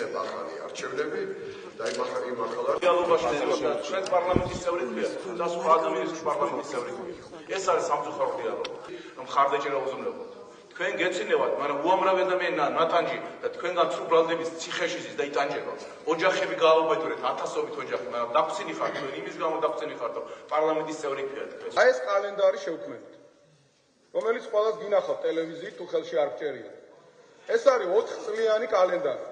იქნება ახალი არჩევნები და იმ ახალ დიალოგში ჩვენ პარლამენტის წევრი გვია და სხვა ადამიანის პარლამენტის წევრი გვია. ეს არის სამწუხარო დიალოგი. მხარდაჭერა უზრუნველყოფთ. თქვენ გეცინებათ, მაგრამ უამრავი ადამიანი ნატანჯი და თქვენგან თუ ბრალდების ციხეში ზის და იტანჯება. ოჯახები გააუბედურეთ, ათასობით ოჯახი, მაგრამ დაგწინი ხართ, თქვენ იმის გამო დაგწინი ხართ, რომ პარლამენტის წევრი გიათ. აი ეს კალენდარი შევქმნით, რომელიც ყველას გინახავთ ტელევიზიით თუ ხელში არ გჭერია. ეს არის 4 წლიანი კალენდარი.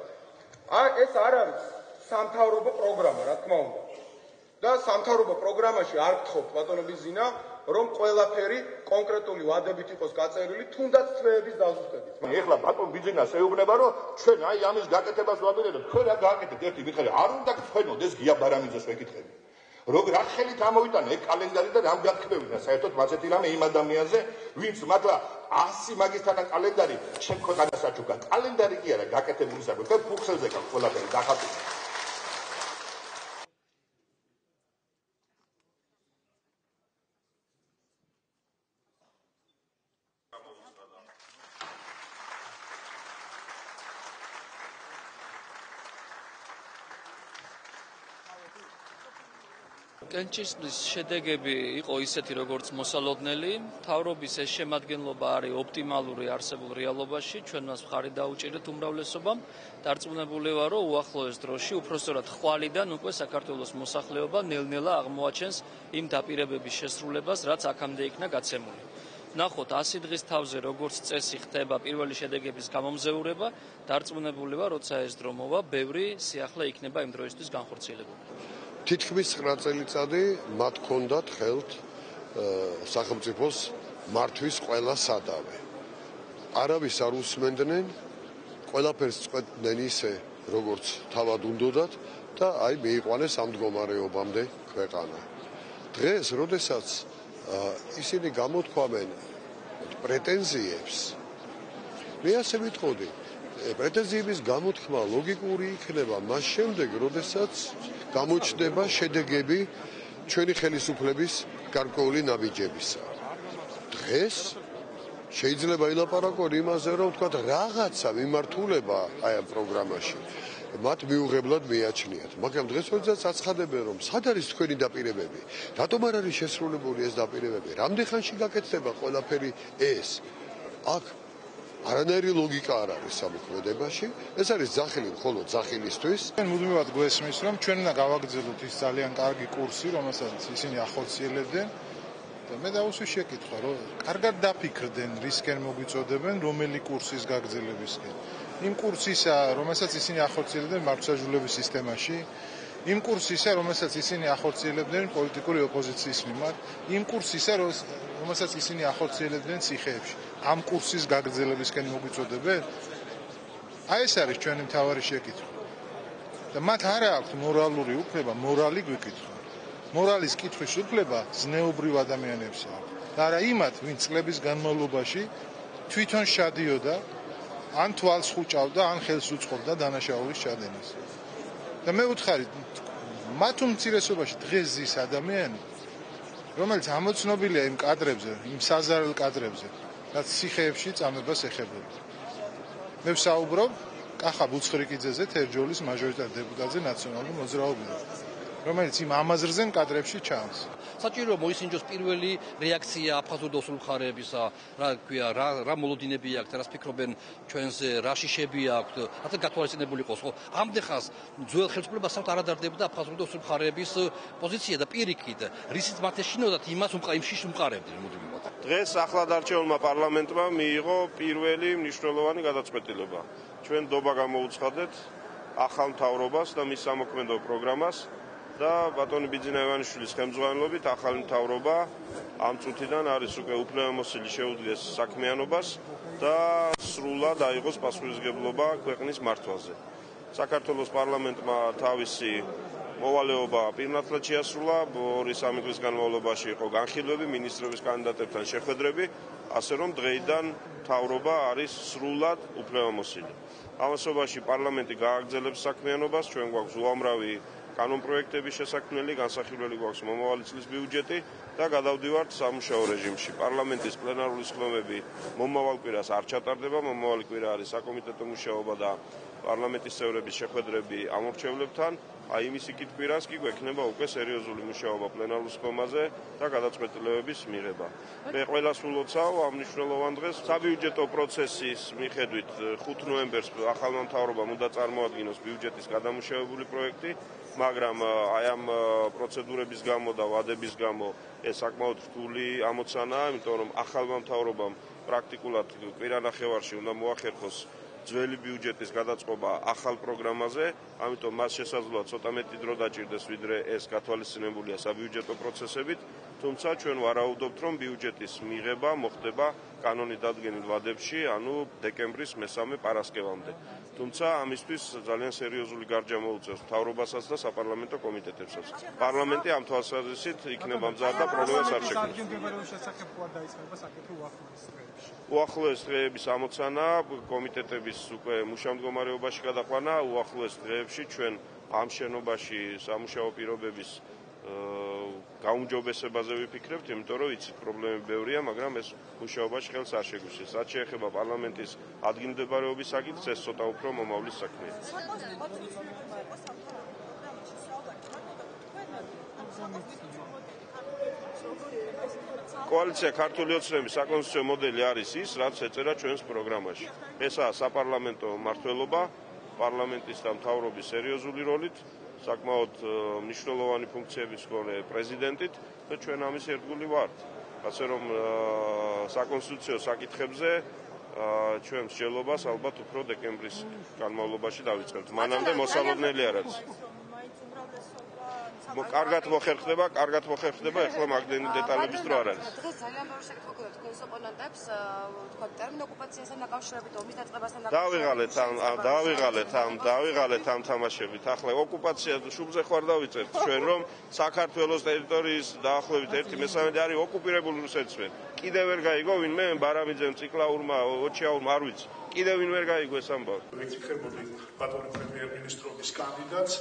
ეს არ არის სამთავრობო პროგრამა, რა თქმა უნდა. და სამთავრობო პროგრამაში არ გთხოვთ ბატონო ბიზინა, რომ ყველაფერი კონკრეტული ვადებით იყოს გაწერილი, თუნდაც თვეების დაზუსტებით. ეხლა ბატონ ბიძინას ეუბნება, რომ ჩვენ აი ამის გაკეთებას ვაპირებთ, თქვენ რა გააკეთეთ ერთი მითხარი, არ უნდა გთხოვნოდეს გია ბარამიძეს ვეკითხები. რა ხელით ამოვიტანა ეგ კალენდარი და რამ გაქნევინა საერთოდ მასეთი რამე იმ ადამიანზე, ვინც მართლა 100 მაგისთან კალენდარი ჩემ ქვეყანას აჩუქა. კალენდარი კი არა გაკეთებული საკუთე, თქვენ ფუხსელზე გაქვთ ყველაფერი დახატული. კენჭისყრის შედეგები იყო ისეთი, როგორც მოსალოდნელი. მთავრობის ეს შემადგენლობა არის ოპტიმალური არსებულ რეალობაში. ჩვენ მას მხარი დაუჭირეთ უმრავლესობამ. დარწმუნებული ვარ, რომ უახლოეს დროში, უпростоრად ხვალიდან უკვე საქართველოს მოსახლეობა ნელ-ნელა აღმოაჩენს იმ დაპირებების შესრულებას, რაც აქამდე იქნა გაცემული. ნახოთ 100 დღის თავზე როგორც წესი ხდება პირველი შედეგების გამომზეურება, დარწმუნებული ვარ, როცა ეს დრო მოვა, ბევრი სიახლე იქნება იმ დროისთვის განხორციელებული. თითქმის 9 წელიწადი მათ ჰქონდათ ხელთ სახელმწიფოს მართვის ყველა სადავე. არავის არ უსმენდნენ, ყველაფერს წყვეტდნენ ისე, როგორც თავად უნდოდათ და აი მიიყვანეს ამ მდგომარეობამდე ქვეყანა. დღეს, როდესაც ისინი გამოთქვამენ პრეტენზიებს, მე ასე ვიტყოდი, პრეტენზიების გამოთქმა ლოგიკური იქნება მას შემდეგ, როდესაც გამოჩნდება შედეგები ჩვენი ხელისუფლების გარკვეული ნაბიჯებისა. დღეს შეიძლება ილაპარაკონ იმაზე, რომ თქვა რაღაცა მიმართულება აი ამ პროგრამაში მათ მიუღებლად მიაჩნიათ. მაგრამ დღეს როდესაც აცხადებენ, რომ სად არის თქვენი დაპირებები, რატომ არ არის შესრულებული ეს დაპირებები, რამდენ ხანში გაკეთდება ყველაფერი ეს, აქ არანაირი ლოგიკა არ არის სამოქმედებაში. ეს არის ძახილი მხოლოდ ძახილისთვის. მუდმივად გვესმის, რომ ჩვენ უნდა გავაგრძელოთ ის ძალიან კარგი კურსი, რომელსაც ისინი ახორციელებდნენ. და მე დავუსვი შეკითხვა, რომ კარგად დაფიქრდნენ, რისკენ მოგვიწოდებენ, რომელი კურსის გაგრძელებისკენ. იმ კურსისა, რომელსაც ისინი ახორციელებდნენ მართლმსაჯულების სისტემაში, იმ კურსისა, რომელსაც ისინი ახორციელებდნენ პოლიტიკური ოპოზიციის მიმართ, იმ კურსისა, რომელსაც ისინი ახორციელებდნენ ციხეებში. ამ კურსის გაგრძელებისკენ მოგვიწოდებენ? აი ეს არის ჩვენი მთავარი შეკითხვა. და მათ არ აქვს მორალური უფლება, მორალი გვიკითხონ. მორალის კითხვის უფლება ზნეობრივ ადამიანებს აქვს. და არა იმათ, ვინც წლების განმავლობაში თვითონ შადიოდა, ან თვალს ხუჭავდა, ან ხელს უწყობდა დანაშაულის ჩადენას. და მე ვუთხარი, მათ უმცირესობაში დღეს ზის ადამიანი, რომელიც ამოცნობილია იმ კადრებზე, იმ საზარელ კადრებზე, რაც ციხეებში წამებას ეხებოდა. მე ვსაუბრობ კახა ბუცხრიკიძეზე, თერჯოლის მაჟორიტარ დეპუტატზე ნაციონალურ მოძრაობიდან, რომელიც იმ ამაზრზენ კადრებში ჩანს. საჭირო მოისინჯოს პირველი რეაქცია აფხაზურ და ოსურ მხარეებისა, რა ქვია, რა მოლოდინები აქვთ, რას ფიქრობენ ჩვენზე, რა შიშები აქვთ, რათა გათვალისწინებული იყოს, ხო? ამდენ ხანს ძველ ხელისუფლებას არადარდებდა აფხაზურ და ოსურ მხარეების პოზიცია და პირიქით, რისიც მათ ეშინოდათ იმას იმ შიშს უმყარებდნენ მუდმივად. დღეს ახლად არჩეულმა პარლამენტმა მიიღო პირველი მნიშვნელოვანი გადაწყვეტილება. ჩვენ დობა გამოუცხადეთ ახალ მთავრობას და მის სამოქმედო პროგრამას. და ბატონი ბიძინა ივანიშვილის ხელმძღვანელობით ახალი მთავრობა ამ წუთიდან არის უკვე უფლებამოსილი შეუდგეს საქმიანობას და სრულად აიღოს პასუხისმგებლობა ქვეყნის მართვაზე. საქართველოს პარლამენტმა თავისი მოვალეობა პირნათლად შეასრულა, 2-3 დღის განმავლობაში იყო განხილვები, მინისტრების კანდიდატებთან შეხვედრები, ასე რომ დღეიდან მთავრობა არის სრულად უფლებამოსილი. ამასობაში პარლამენტი გააგრძელებს საქმიანობას, ჩვენ გვაქვს უამრავი კანონპროექტების შესაქმნელი, განსახილველი გვაქვს მომავალი წლის ბიუჯეტი და გადავდივართ სამუშაო რეჟიმში. პარლამენტის პლენარული სხდომები მომავალ კვირას არ ჩატარდება, მომავალი კვირა არის საკომიტეტო მუშაობა და პარლამენტის წევრების შეხვედრები ამორჩევლებთან, აი იმის იქით კვირას კი გვექნება უკვე სერიოზული მუშაობა პლენარულ სხდომაზე და გადაწყვეტილებების მიღება. მე ყველას ულოცავ ამ მნიშვნელოვან დღეს საბიუჯეტო პროცესის მიხედვით 5 ნოემბერს ახალმა მთავრობამ უნდა წარმოადგინოს ბიუჯეტის გადამუშავებული პროექტი, მაგრამ აი ამ პროცედურების გამო და ვადების გამო ეს საკმაოდ რთული ამოცანაა, იმიტომ რომ ახალმა მთავრობამ პრაქტიკულად კვირანახევარში უნდა მოახერხოს ძველი ბიუჯეტის გადაწყობა ახალ პროგრამაზე, ამიტომ მას შესაძლოა ცოტა მეტი დრო დაჭირდეს, ვიდრე ეს გათვალისწინებულია საბიუჯეტო პროცესებით, თუმცა ჩვენ ვარაუდობთ, რომ ბიუჯეტის მიღება მოხდება კანონით დადგენილ ვადებში, ანუ დეკემბრის მესამე პარასკევამდე. თუმცა ამისთვის ძალიან სერიოზული გარჯა მოუწევს მთავრობასაც და საპარლამენტო კომიტეტებსაც. პარლამენტი ამ თვალსაზრისით იქნება მზად და პრობლემას არ შექმნას. უახლოეს დღეების ამოცანა კომიტეტების უკვე მუშამდგომარეობაში გადაყვანა, უახლოეს დღეებში ჩვენ ამ შენობაში სამუშაო პირობების გაუმჯობესებაზე ვიფიქრებთ, იმიტომ რომ იცით პრობლემები ბევრია, მაგრამ ეს მუშაობაში ხელს არ შეგვიშლის. რაც შეეხება პარლამენტის ადგილმდებარეობის საკითხს, ეს ცოტა უფრო მომავლის საქმეა. კოალიცია ქართული ოცნების საკონსტიტუციო მოდელი არის ის, რაც ეწერა ჩვენს პროგრამაში. ესაა საპარლამენტო მმართველობა, პარლამენტის და მთავრობის სერიოზული როლით, საკმაოდ მნიშვნელოვანი ფუნქციების მქონე პრეზიდენტით და ჩვენ ამის ერთგული ვართ. ასე რომ საკონსტიტუციო საკითხებზე ჩვენ მსჯელობას ალბათ უფრო დეკემბრის განმავლობაში დავიწყებთ. მანამდე მოსალოდნელი არ არის. კარგად მოხერხდება, ეხლა მაგდენი დეტალების დრო არ არის. დღეს ძალიან ბევრი შეკითხვა გვაქვს თქვენს ოპონენტებს, თქვა ტერმინ ოკუპაციასთან დაკავშირებით, ომის დაწყებასთან დავიღალეთ ამ თამაშებით. ახლა ოკუპაცია შუბზე ხარ დავიწერთ ჩვენ, რომ საქართველოს ტერიტორიის დაახლოებით 1/3 არის ოკუპირებული რუსეთისგან. კიდევ ვერ გაიგო ვინმე ბარამიძემ, ციკლაურმა, ოჩიაურმა, არ ვიცი. კიდევ ვინ ვერ გაიგო ეს ამბავი. ვიფიქრებოდი ბატონი პრემიერ-მინისტრობის კანდიდატს